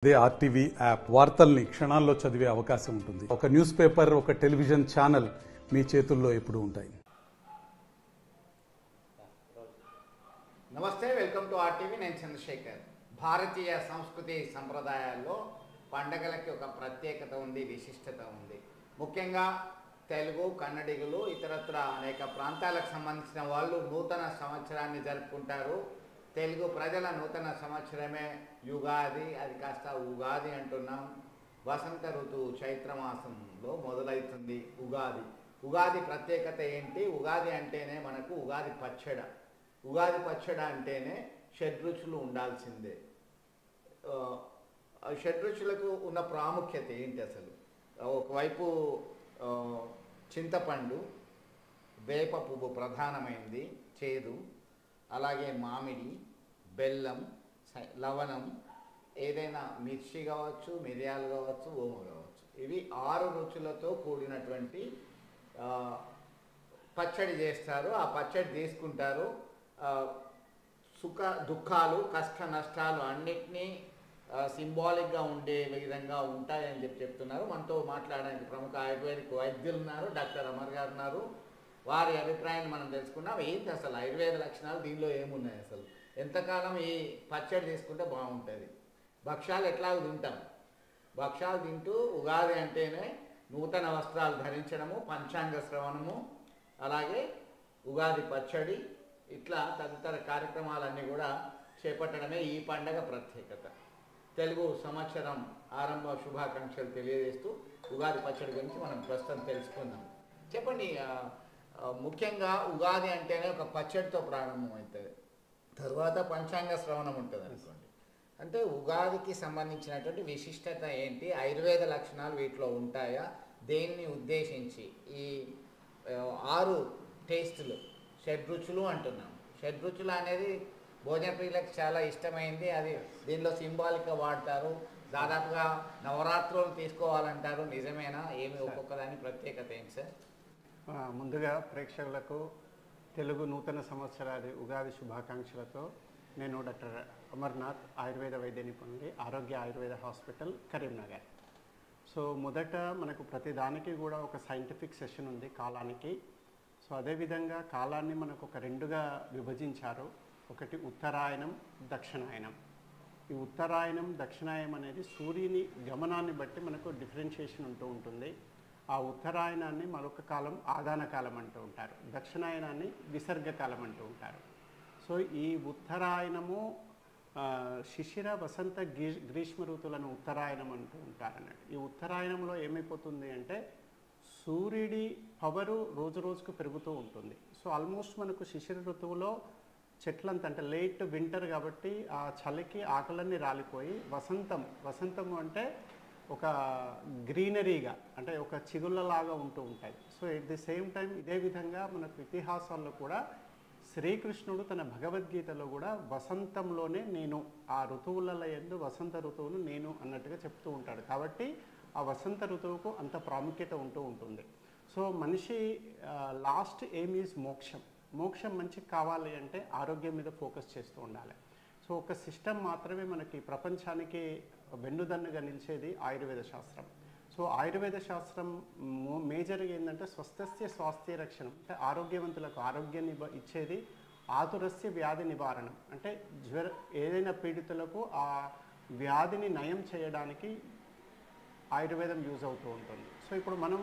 అదే RTV app వార్తల్ని క్షణాల్లో చదివే అవకాశం ఉంటుంది. ఒక న్యూస్ పేపర్, ఒక టెలివిజన్ ఛానల్ మీ చేతుల్లో ఎప్పుడూ ఉంటాయి. నమస్తే, వెల్కమ్ టు ఆర్టీవీ. నేను చంద్రశేఖర్. భారతీయ సంస్కృతి సంప్రదాయాల్లో పండగలకి ఒక ప్రత్యేకత ఉంది, విశిష్టత ఉంది. ముఖ్యంగా తెలుగు, కన్నడిగులు, ఇతరత్ర అనేక ప్రాంతాలకు సంబంధించిన వాళ్ళు నూతన సంవత్సరాన్ని జరుపుకుంటారు. తెలుగు ప్రజల నూతన సంవత్సరమే యుగాది, అది కాస్త ఉగాది అంటున్నాం. వసంత ఋతువు చైత్రమాసంలో మొదలవుతుంది ఉగాది. ఉగాది ప్రత్యేకత ఏంటి? ఉగాది అంటేనే మనకు ఉగాది పచ్చడ. ఉగాది పచ్చడ అంటేనే షడ్రుచులు ఉండాల్సిందే. షడ్రుచులకు ఉన్న ప్రాముఖ్యత ఏంటి అసలు? ఒకవైపు చింతపండు, వేప పువ్వు ప్రధానమైంది, చేదు, అలాగే మామిడి, బెల్లం, లవణం, ఏదైనా మిర్చి కావచ్చు, మిరియాలు కావచ్చు, ఓమ కావచ్చు. ఇవి 6 రుచులతో కూడినటువంటి పచ్చడి చేస్తారు. ఆ పచ్చడి తీసుకుంటారు. సుఖ దుఃఖాలు, కష్ట నష్టాలు అన్నిటినీ సింబాలిక్గా ఉండే విధంగా ఉంటాయని చెప్తున్నారు. మనతో మాట్లాడడానికి ప్రముఖ ఆయుర్వేదిక్ వైద్యులు ఉన్నారు, డాక్టర్ అమర్ గారు ఉన్నారు. వారి అభిప్రాయాన్ని మనం తెలుసుకున్నాం. ఏంటి అసలు ఆయుర్వేద లక్షణాలు, దీనిలో ఏమున్నాయి, అసలు ఎంతకాలం ఈ పచ్చడి తీసుకుంటే బాగుంటుంది? భక్ష్యాలు ఎట్లా తింటాం, భక్ష్యాలు తింటూ ఉగాది అంటేనే నూతన వస్త్రాలు ధరించడము, పంచాంగ శ్రవణము, అలాగే ఉగాది పచ్చడి, ఇట్లా తదితర కార్యక్రమాలన్నీ కూడా చేపట్టడమే ఈ పండగ ప్రత్యేకత. తెలుగు సంవత్సరం ఆరంభ శుభాకాంక్షలు తెలియజేస్తూ ఉగాది పచ్చడి గురించి మనం ప్రస్తుతం తెలుసుకుందాం. చెప్పండి, ముఖ్యంగా ఉగాది అంటేనే ఒక పచ్చడితో ప్రారంభమవుతుంది, తర్వాత పంచాంగ శ్రవణం ఉంటుంది అనుకోండి. అంటే ఉగాదికి సంబంధించినటువంటి విశిష్టత ఏంటి? ఆయుర్వేద లక్షణాలు వీటిలో ఉంటాయా? దేన్ని ఉద్దేశించి ఈ 6 టేస్టులు, షడ్రుచులు అంటున్నాం. షడ్రుచులు అనేది భోజన ప్రియులకు చాలా ఇష్టమైంది. అది దీనిలో సింబాలిక్గా వాడతారు. దాదాపుగా నవరాత్రులు తీసుకోవాలంటారు. నిజమేనా? ఏమి ఒక్కొక్కదాని ప్రత్యేకత ఏంటి సార్? ముందుగా ప్రేక్షకులకు తెలుగు నూతన సంవత్సరాది ఉగాది శుభాకాంక్షలతో నేను డాక్టర్ అమర్నాథ్, ఆయుర్వేద వైద్య నిపుణుడి, ఆరోగ్య ఆయుర్వేద హాస్పిటల్, కరీంనగర్. సో మొదట మనకు ప్రతిదానికి కూడా ఒక సైంటిఫిక్ సెషన్ ఉంది కాలానికి. సో అదేవిధంగా కాలాన్ని మనకు ఒక 2గా విభజించారు. ఒకటి ఉత్తరాయణం, దక్షిణాయనం. ఈ ఉత్తరాయణం, దక్షిణాయనం అనేది సూర్యుని గమనాన్ని బట్టి మనకు డిఫరెన్షియేషన్ ఉంటూ ఉంటుంది. ఆ ఉత్తరాయణాన్ని మరొక కాలం ఆదాన కాలం అంటూ ఉంటారు, దక్షిణాయనాన్ని విసర్గకాలం అంటూ ఉంటారు. సో ఈ ఉత్తరాయణము శిశిర, వసంత, గ్రీష్మ ఋతువులను ఉత్తరాయణం అంటూ ఉంటారు అన్నట్టు. ఈ ఉత్తరాయణంలో ఏమైపోతుంది అంటే సూర్యుడి పవరు రోజు రోజుకు పెరుగుతూ ఉంటుంది. సో ఆల్మోస్ట్ మనకు శిశిర ఋతువులో చెట్లంతా, అంటే లేట్ వింటర్ కాబట్టి ఆ చలికి ఆకులన్నీ రాలిపోయి వసంతము అంటే ఒక గ్రీనరీగా, అంటే ఒక చిగుళ్ళలాగా ఉంటూ ఉంటాయి. So at the same time ఇదే విధంగా మనకు ఇతిహాసాల్లో కూడా శ్రీకృష్ణుడు తన భగవద్గీతలో కూడా వసంతంలోనే నేను, ఆ ఋతువుల యందు వసంత ఋతువును నేను అన్నట్టుగా చెప్తూ ఉంటాడు. కాబట్టి ఆ వసంత ఋతువుకు అంత ప్రాముఖ్యత ఉంటూ ఉంటుంది. సో మనిషి లాస్ట్ ఎయిమ్ ఈజ్ మోక్షం. మోక్షం మంచిగా కావాలి అంటే ఆరోగ్యం మీద ఫోకస్ చేస్తూ ఉండాలి. సో ఒక సిస్టమ్ మాత్రమే మనకి ప్రపంచానికి వెన్నుదన్నుగా నిలిచేది ఆయుర్వేద శాస్త్రం. సో ఆయుర్వేద శాస్త్రం మేజర్గా ఏంటంటే స్వస్థస్య స్వాస్థ్య రక్షణం, అంటే ఆరోగ్యవంతులకు ఆరోగ్యాన్ని ఇచ్చేది, ఆతురస్య వ్యాధి నివారణం, అంటే ఏదైనా పీడితులకు ఆ వ్యాధిని నయం చేయడానికి ఆయుర్వేదం యూజ్ అవుతూ ఉంటుంది. సో ఇప్పుడు మనం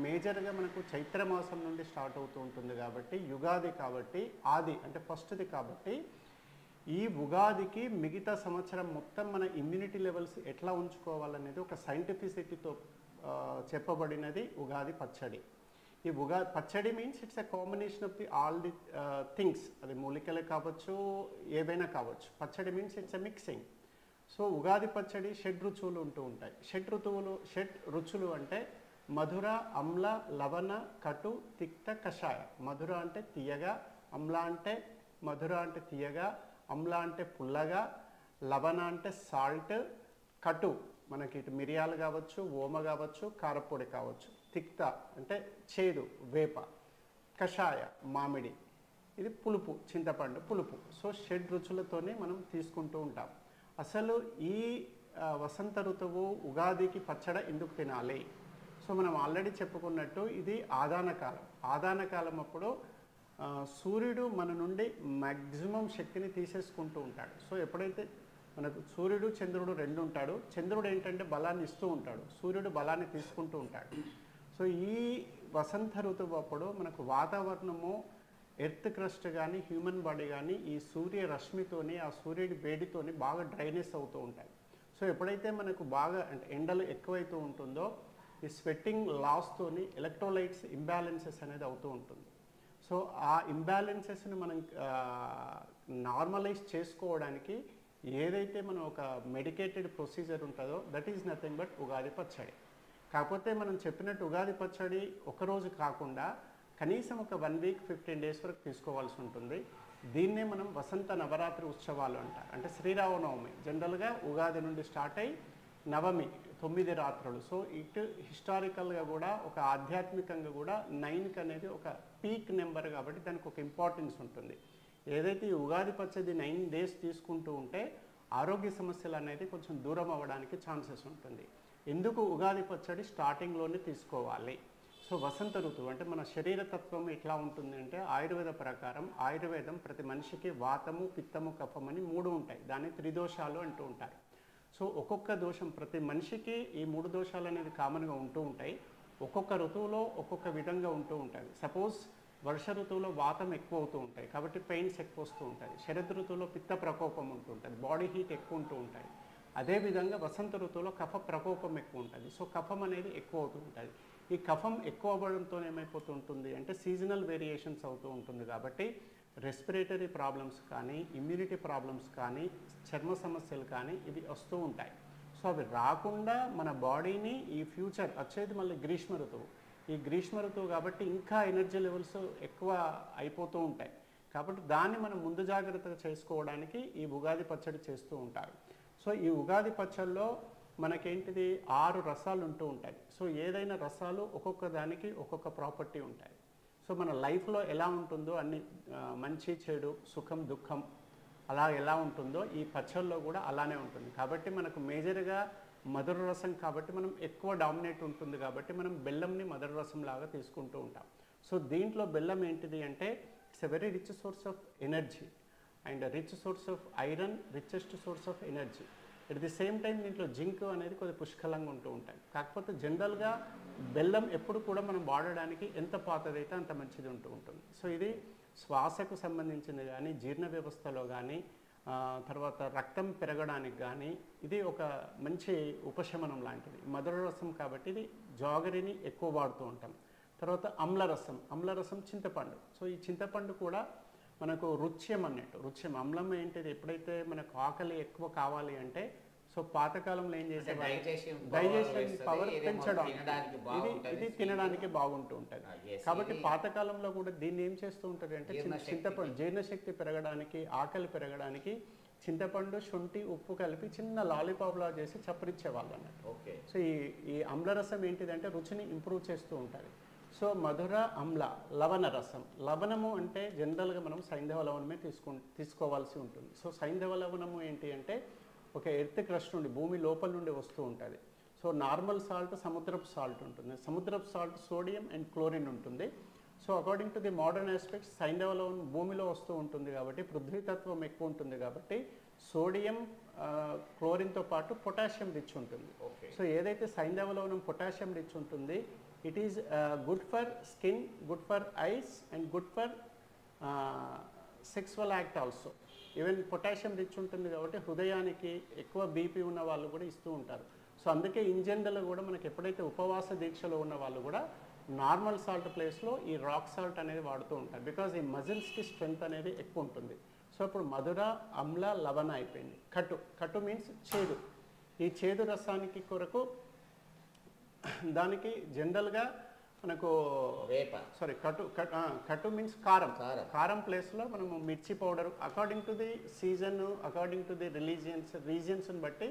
మేజర్గా మనకు చైత్రమాసం నుండి స్టార్ట్ అవుతూ ఉంటుంది కాబట్టి, యుగాది కాబట్టి, ఆది అంటే ఫస్ట్ది కాబట్టి, ఈ ఉగాదికి మిగతా సంవత్సరం మొత్తం మన ఇమ్యూనిటీ లెవెల్స్ ఎట్లా ఉంచుకోవాలనేది ఒక సైంటిఫిసిటీతో చెప్పబడినది ఉగాది పచ్చడి. ఈ ఉగాది పచ్చడి means it's a combination of all the things. అది మూలికలే కావచ్చు, ఏవైనా కావచ్చు. పచ్చడి means it's a mixing. So Ugadi పచ్చడి షడ్రుచులు ఉంటూ ఉంటాయి. షడ్ రుచులు అంటే మధుర, అమ్ల, లవణ, కటు, తిక్త, కషాయ. మధుర అంటే తీయగా, అమ్ల అంటే మధుర అంటే తీయగా, అమ్ల అంటే పుల్లగా, లవణ అంటే సాల్ట్, కటు మనకి ఇటు మిరియాలు కావచ్చు, ఓమ కావచ్చు, కారపొడి కావచ్చు, తిక్త అంటే చేదు, వేప, కషాయ మామిడి, ఇది పులుపు, చింతపండు పులుపు. సో షడ్ రుచులతోనే మనం తీసుకుంటూ ఉంటాం. అసలు ఈ వసంత ఋతువు ఉగాదికి పచ్చడి ఎందుకు తినాలి? సో మనం ఆల్రెడీ చెప్పుకున్నట్టు ఇది ఆదాన కాలం. ఆదాన కాలం అప్పుడు సూర్యుడు మన నుండి మ్యాక్సిమం శక్తిని తీసేసుకుంటూ ఉంటాడు. సో ఎప్పుడైతే మనకు సూర్యుడు చంద్రుడు రెండు ఉంటాడు, చంద్రుడు ఏంటంటే బలాన్ని ఇస్తూ ఉంటాడు, సూర్యుడు బలాన్ని తీసుకుంటూ ఉంటాడు. సో ఈ వసంత ఋతువు అప్పుడు మనకు వాతావరణము ఎర్త్ క్రస్ట్ కానీ హ్యూమన్ బాడీ కానీ ఈ సూర్య రశ్మితోని ఆ సూర్యుడి వేడితోని బాగా డ్రైనెస్ అవుతూ ఉంటాయి. సో ఎప్పుడైతే మనకు బాగా అంటే ఎండలు ఎక్కువైతూ ఉంటుందో ఈ స్వెట్టింగ్ లాస్తోని ఎలక్ట్రోలైట్స్ ఇంబ్యాలెన్సెస్ అనేది అవుతూ ఉంటుంది. సో ఆ ఇంబ్యాలెన్సెస్ని మనం నార్మలైజ్ చేసుకోవడానికి ఏదైతే మనం ఒక మెడికేటెడ్ ప్రొసీజర్ ఉంటుందో that is nothing but Ugadi పచ్చడి. కాకపోతే మనం చెప్పినట్టు ఉగాది పచ్చడి ఒకరోజు కాకుండా కనీసం ఒక 1 వీక్ 15 డేస్ వరకు తీసుకోవాల్సి ఉంటుంది. దీన్నే మనం వసంత నవరాత్రి ఉత్సవాలు అంటారు. అంటే శ్రీరామనవమి జనరల్గా ఉగాది నుండి స్టార్ట్ అయ్యి నవమి 9 రాత్రులు. సో ఇటు హిస్టారికల్గా కూడా ఒక ఆధ్యాత్మికంగా కూడా 9కి అనేది ఒక పీక్ నెంబర్ కాబట్టి దానికి ఒక ఇంపార్టెన్స్ ఉంటుంది. ఏదైతే ఈ ఉగాది పచ్చడి 9 డేస్ తీసుకుంటూ ఉంటే ఆరోగ్య సమస్యలు అనేది కొంచెం దూరం అవ్వడానికి ఛాన్సెస్ ఉంటుంది. ఎందుకు ఉగాది పచ్చడి స్టార్టింగ్లోనే తీసుకోవాలి? సో వసంత ఋతువు అంటే మన శరీర తత్వం ఎట్లా ఉంటుంది అంటే ఆయుర్వేద ప్రకారం ఆయుర్వేదం ప్రతి మనిషికి వాతము పిత్తము కఫం అని 3 ఉంటాయి. దాన్ని త్రిదోషాలు అంటూ ఉంటారు. సో ఒక్కొక్క దోషం ప్రతి మనిషికి ఈ 3 దోషాలు అనేది కామన్గా ఉంటూ ఉంటాయి. ఒక్కొక్క ఋతువులో ఒక్కొక్క విధంగా ఉంటూ ఉంటుంది. సపోజ్ వర్ష ఋతువులో వాతం ఎక్కువ అవుతూ ఉంటాయి కాబట్టి పెయిన్స్ ఎక్కువ వస్తూ ఉంటాయి. శరద్ ఋతువులో పిత్త ప్రకోపం ఉంటూ ఉంటుంది, బాడీ హీట్ ఎక్కువ ఉంటూ ఉంటాయి. అదేవిధంగా వసంత ఋతువులో కఫ ప్రకోపం ఎక్కువ ఉంటుంది. సో కఫం అనేది ఎక్కువ అవుతూ ఉంటుంది. ఈ కఫం ఎక్కువ అవ్వడంతో ఏమైపోతూ ఉంటుంది అంటే సీజనల్ వేరియేషన్స్ అవుతూ ఉంటుంది. కాబట్టి రెస్పిరేటరీ ప్రాబ్లమ్స్ కానీ ఇమ్యూనిటీ ప్రాబ్లమ్స్ కానీ చర్మ సమస్యలు కానీ ఇవి వస్తూ ఉంటాయి. సో అవి రాకుండా మన బాడీని ఈ ఫ్యూచర్ వచ్చేది మళ్ళీ గ్రీష్మ ఋతువు. ఈ గ్రీష్మ ఋతువు కాబట్టి ఇంకా ఎనర్జీ లెవెల్స్ ఎక్కువ అయిపోతూ ఉంటాయి. కాబట్టి దాన్ని మనం ముందు జాగ్రత్తగా చేసుకోవడానికి ఈ ఉగాది పచ్చడి చేస్తూ ఉంటారు. సో ఈ ఉగాది పచ్చడిలో మనకేంటిది 6 రసాలు ఉంటూ ఉంటాయి. సో ఏదైనా రసాలు ఒక్కొక్క దానికి ఒక్కొక్క ప్రాపర్టీ ఉంటాయి. సో మన లైఫ్లో ఎలా ఉంటుందో అన్ని మంచి చెడు సుఖం దుఃఖం అలా ఎలా ఉంటుందో ఈ పచ్చళ్ళలో కూడా అలానే ఉంటుంది. కాబట్టి మనకు మేజర్గా మధుర రసం కాబట్టి మనం ఎక్కువ డామినేట్ ఉంటుంది కాబట్టి మనం బెల్లంని మధుర రసం లాగా తీసుకుంటూ ఉంటాం. సో దీంట్లో బెల్లం ఏంటిది అంటే it's a very rich source of energy and rich source of iron, richest source of energy. At the same time దీంట్లో జింక్ అనేది కొద్దిగా పుష్కలంగా ఉంటూ ఉంటాయి. కాకపోతే జనరల్గా బెల్లం ఎప్పుడు కూడా మనం వాడడానికి ఎంత పాతదైతే అంత మంచిది ఉంటూ ఉంటుంది. సో ఇది శ్వాసకు సంబంధించింది కానీ జీర్ణ వ్యవస్థలో కానీ తర్వాత రక్తం పెరగడానికి కానీ ఇది ఒక మంచి ఉపశమనం లాంటిది. మధుర రసం కాబట్టి ఇది జాగరిని ఎక్కువ వాడుతూ ఉంటాం. తర్వాత అమ్లరసం చింతపండు. సో ఈ చింతపండు కూడా మనకు రుచ్యం అన్నట్టు. రుచ్యం అమ్లం ఏంటిది ఎప్పుడైతే మనకు ఆకలి ఎక్కువ కావాలి అంటే సో పాతకాలంలో ఏం చేసేవాళ్ళు డైజెషన్ పవర్ పెంచడం ఇది తినడానికి బాగుంటూ ఉంటుంది. కాబట్టి పాతకాలంలో కూడా దీన్ని ఏం చేస్తూ ఉంటుంది అంటే చింతపండు జీర్ణశక్తి పెరగడానికి ఆకలి పెరగడానికి చింతపండు శొంఠి ఉప్పు కలిపి చిన్న లాలీపాప్లా చేసి చప్పరిచ్చేవాళ్ళు అన్నట్టు. సో ఈ అమ్లరసం ఏంటిదంటే రుచిని ఇంప్రూవ్ చేస్తూ ఉంటుంది. సో మధుర అమ్ల లవణ రసం. లవణము అంటే జనరల్గా మనం సైంధవ లవణమే తీసుకోవాల్సి ఉంటుంది. సో సైంధవ లవణము ఏంటి అంటే ఒక ఎర్త్ క్రస్ట్ నుండి భూమి లోపల నుండి వస్తూ ఉంటుంది. సో నార్మల్ సాల్ట్ సముద్రపు సాల్ట్ ఉంటుంది. సముద్రపు సాల్ట్ సోడియం అండ్ క్లోరిన్ ఉంటుంది. So according to the modern aspects సైంధవ లవణం భూమిలో వస్తూ ఉంటుంది కాబట్టి పృథ్వీతత్వం ఎక్కువ ఉంటుంది కాబట్టి సోడియం క్లోరిన్తో పాటు పొటాషియం రిచ్ ఉంటుంది. సో ఏదైతే సైంధవ లవణం పొటాషియం రిచ్ ఉంటుంది it is good for skin, good for eyes and good for sexual act also. Even potassium rich ఉంటుంది కాబట్టి హృదయానికి ఎక్కువ బీపీ ఉన్న వాళ్ళు కూడా ఇస్తూ ఉంటారు. సో అందుకే ఇన్ జనరల్ కూడా మనకి ఎప్పుడైతే ఉపవాస దీక్షలో ఉన్న వాళ్ళు కూడా నార్మల్ సాల్ట్ ప్లేస్లో ఈ రాక్ సాల్ట్ అనేది వాడుతూ ఉంటారు. బికాజ్ ఈ మజిల్స్కి స్ట్రెంగ్త్ అనేది ఎక్కువ ఉంటుంది. సో ఇప్పుడు మధుర అమ్ల లవణ అయిపోయింది. కటు మీన్స్ చేదు. ఈ చేదు రసానికి కొరకు దానికి జనరల్గా మనకు కటు మీన్స్ కారం ప్లేస్లో మనము మిర్చి powder according to the season according to the రీజియన్స్ని బట్టి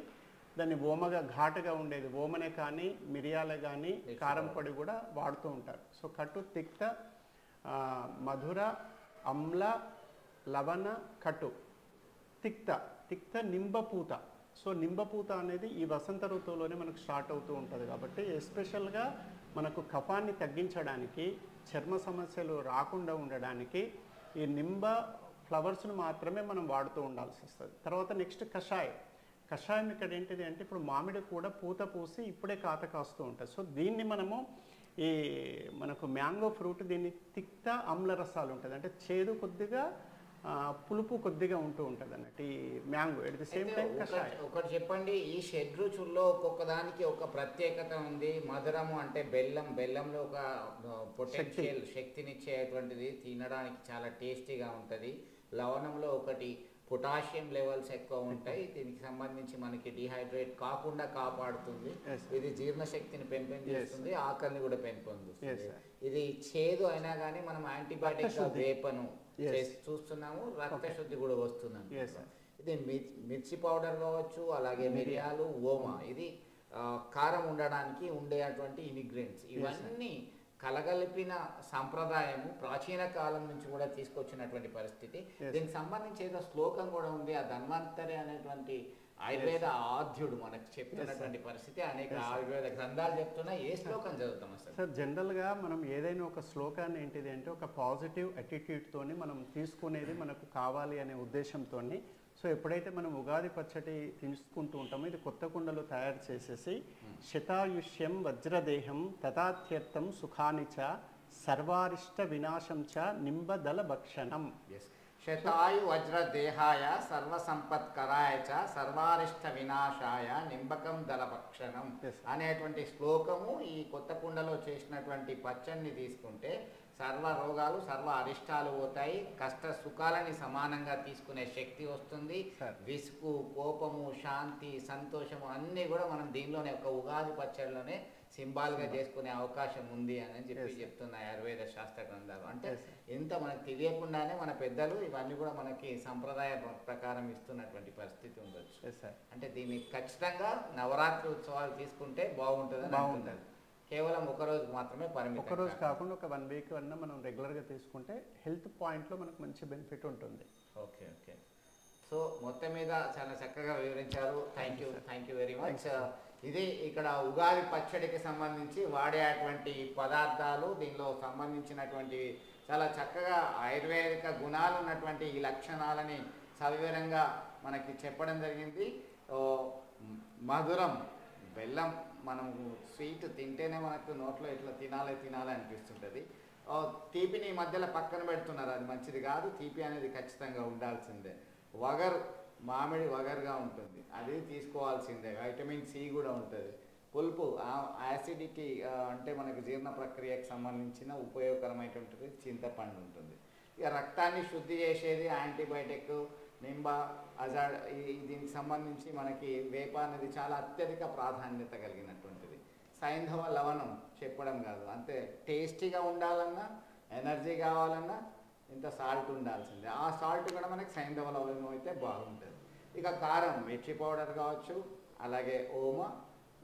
దాన్ని ఓమగా ఘాటుగా ఉండేది ఓమనే కానీ మిరియాలే కానీ కారం పొడి కూడా వాడుతూ ఉంటారు. సో కటు తిక్త మధుర అమ్ల లవణ కటు తిక్త నింబపూత. సో నింబపూత అనేది ఈ వసంత ఋతువులోనే మనకు స్టార్ట్ అవుతూ ఉంటుంది కాబట్టి ఎస్పెషల్గా మనకు కఫాన్ని తగ్గించడానికి, చర్మ సమస్యలు రాకుండా ఉండడానికి ఈ నింబ ఫ్లవర్స్ను మాత్రమే మనం వాడుతూ ఉండాల్సి వస్తుంది. తర్వాత నెక్స్ట్ కషాయం ఇక్కడ ఏంటిది అంటే ఇప్పుడు మామిడి కూడా పూత పూసి ఇప్పుడే కాత కాస్తూ ఉంటుంది. సో దీన్ని మనము మనకు మ్యాంగో ఫ్రూట్ దీన్ని తిక్త ఆమ్ల రసాలు ఉంటుంది, అంటే చేదు కొద్దిగా పులుపు కొద్దిగా ఉంటూ ఉంటుంది అన్నట్టు ఈ mango. At the same time కషాయం. ఒకటి చెప్పండి, ఈ షడ్రుచుల్లో ఒక్కొక్క దానికి ఒక ప్రత్యేకత ఉంది. మధురము అంటే బెల్లంలో ఒక పొటెన్షియల్ శక్తినిచ్చేటువంటిది, తినడానికి చాలా టేస్టీగా ఉంటుంది. లవణంలో ఒకటి పొటాషియం లెవెల్స్ ఎక్కువ ఉంటాయి, దీనికి సంబంధించి మనకి డిహైడ్రేట్ కాకుండా కాపాడుతుంది. ఇది జీర్ణశక్తిని పెంపొందిస్తుంది, ఆకలిని కూడా పెంపొందిస్తుంది. ఇది చేదు అయినా కానీ మనం యాంటీబయాటిక్ వేపను చూస్తున్నాము, రక్త శుద్ధి కూడా వస్తుందండి. ఇది మిర్చి పౌడర్ కావచ్చు, అలాగే మిరియాలు, ఓమా, ఇది కారం ఉండడానికి ఉండేటువంటి ఇంగ్రీడియంట్స్. ఇవన్నీ కలగలిపిన సంప్రదాయము ప్రాచీన కాలం నుంచి కూడా తీసుకొచ్చినటువంటి పరిస్థితి. దీనికి సంబంధించి ఏదో శ్లోకం కూడా ఉంది, ఆ ధన్వంతరి అనేటువంటి ఆయుర్వేద ఆద్యుడు మనకు చెప్తున్నటువంటి పరిస్థితి. అనేక ఆయుర్వేద గ్రంథాలు చెప్తున్నా. ఏ శ్లోకం చదువుతాం అసలు? సార్ జనరల్గా మనం ఏదైనా ఒక శ్లోకాన్ని ఏంటిది అంటే ఒక పాజిటివ్ అటిట్యూడ్తోని మనం తీసుకునేది మనకు కావాలి అనే ఉద్దేశంతో. సో ఎప్పుడైతే మనం ఉగాది పచ్చడి తీసుకుంటూ ఉంటామో ఇది కొత్త కుండలో తయారు చేసేసి శతాయుష్యం వజ్రదేహం తథాత్యర్థం సుఖానిచ సర్వారిష్ట వినాశం చ నింబదల భక్షణం. శతాయు వజ్రదేహాయ సర్వసంపత్కరాయ చ సర్వారిష్ట వినాశాయ నింబకం దళభక్షణం అనేటువంటి శ్లోకము ఈ కొత్త కుండలో చేసినటువంటి పచ్చడిని తీసుకుంటే సర్వ రోగాలు, సర్వ అరిష్టాలు పోతాయి, కష్ట సుఖాలని సమానంగా తీసుకునే శక్తి వస్తుంది. విసుగు, కోపము, శాంతి, సంతోషము అన్నీ కూడా మనం దీనిలోనే ఒక ఉగాది పచ్చడిలోనే సింబాల్గా చేసుకునే అవకాశం ఉంది అని చెప్తున్నాయి ఆయుర్వేద శాస్త్ర గ్రంథాలు. అంటే ఎంత మనకు తెలియకుండానే మన పెద్దలు ఇవన్నీ కూడా మనకి సంప్రదాయ ప్రకారం ఇస్తున్నటువంటి పరిస్థితి ఉండొచ్చు. అంటే దీన్ని ఖచ్చితంగా నవరాత్రి ఉత్సవాలు తీసుకుంటే బాగుంటుంది. కేవలం ఒకరోజు మాత్రమే పరిమితం. ఒకరోజు కాకుండా ఒక 1 వీక్ అన్నా మనం రెగ్యులర్గా తీసుకుంటే హెల్త్ పాయింట్లో మనకు మంచి బెనిఫిట్ ఉంటుంది. ఓకే. సో మొత్తం మీద చాలా చక్కగా వివరించారు. Thank you very much. ఇది ఇక్కడ ఉగాది పచ్చడికి సంబంధించి వాడేటువంటి పదార్థాలు, దీనిలో సంబంధించినటువంటి చాలా చక్కగా ఆయుర్వేదిక గుణాలు ఉన్నటువంటి ఈ లక్షణాలని సవివరంగా మనకి చెప్పడం జరిగింది. మధురం, బెల్లం, మనం స్వీట్ తింటేనే మనకు నోట్లో ఇట్లా తినాలి అనిపిస్తుంటుంది. తీపిని మధ్యలో పక్కన పెడుతున్నారు, అది మంచిది కాదు. తీపి అనేది ఖచ్చితంగా ఉండాల్సిందే. వగరు, మామిడి వగరుగా ఉంటుంది, అది తీసుకోవాల్సిందే. వైటమిన్ సి కూడా ఉంటుంది. పులుపు, యాసిడిటీ అంటే మనకు జీర్ణ ప్రక్రియకు సంబంధించిన ఉపయోగకరమైనటువంటిది చింతపండు ఉంటుంది. ఇక రక్తాన్ని శుద్ధి చేసేది యాంటీబయాటిక్, నింబ, అజాడ్, దీనికి సంబంధించి మనకి వేప అనేది చాలా అత్యధిక ప్రాధాన్యత కలిగినటువంటిది. సైంధవ లవణం చెప్పడం కాదు, అంతే టేస్టీగా ఉండాలన్నా, ఎనర్జీ కావాలన్నా ఇంత సాల్ట్ ఉండాల్సిందే. ఆ సాల్ట్ కూడా మనకి సైంధవ లవణం అయితే బాగుంటుంది. ఇక కారం, మిర్చి పౌడర్ కావచ్చు, అలాగే ఓమ,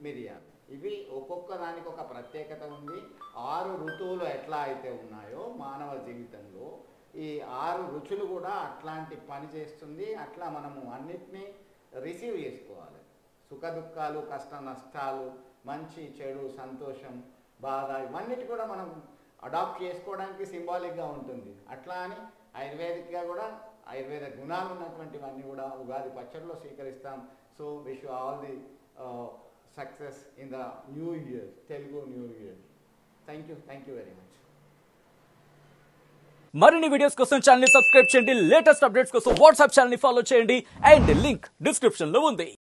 మిరియాలు, ఇవి ఒక్కొక్క దానికి ఒక ప్రత్యేకత ఉంది. 6 ఋతువులు ఎట్లా అయితే ఉన్నాయో మానవ జీవితంలో ఈ 6 రుచులు కూడా అట్లాంటి పని చేస్తుంది. అట్లా మనము అన్నిటినీ రిసీవ్ చేసుకోవాలి. సుఖ దుఃఖాలు, కష్ట నష్టాలు, మంచి చెడు, సంతోషం, బాధ, ఇవన్నిటి కూడా మనం అడాప్ట్ చేసుకోవడానికి సింబాలిక్గా ఉంటుంది. అట్లా అని ఆయుర్వేదిక్గా కూడా ఆయుర్వేద గుణాలు ఉన్నటువంటివన్నీ కూడా ఉగాది పచ్చడిలో స్వీకరిస్తాం. So wish all the success in the new year, Telugu new year. Thank you very much. మరిన్ని వీడియోస్ కోసం ఛానల్ ని సబ్స్క్రైబ్ చేయండి. లేటెస్ట్ అప్డేట్స్ కోసం వాట్సాప్ ఛానల్ ని ఫాలో చేయండి. అండ్ లింక్ డిస్క్రిప్షన్ లో ఉంది.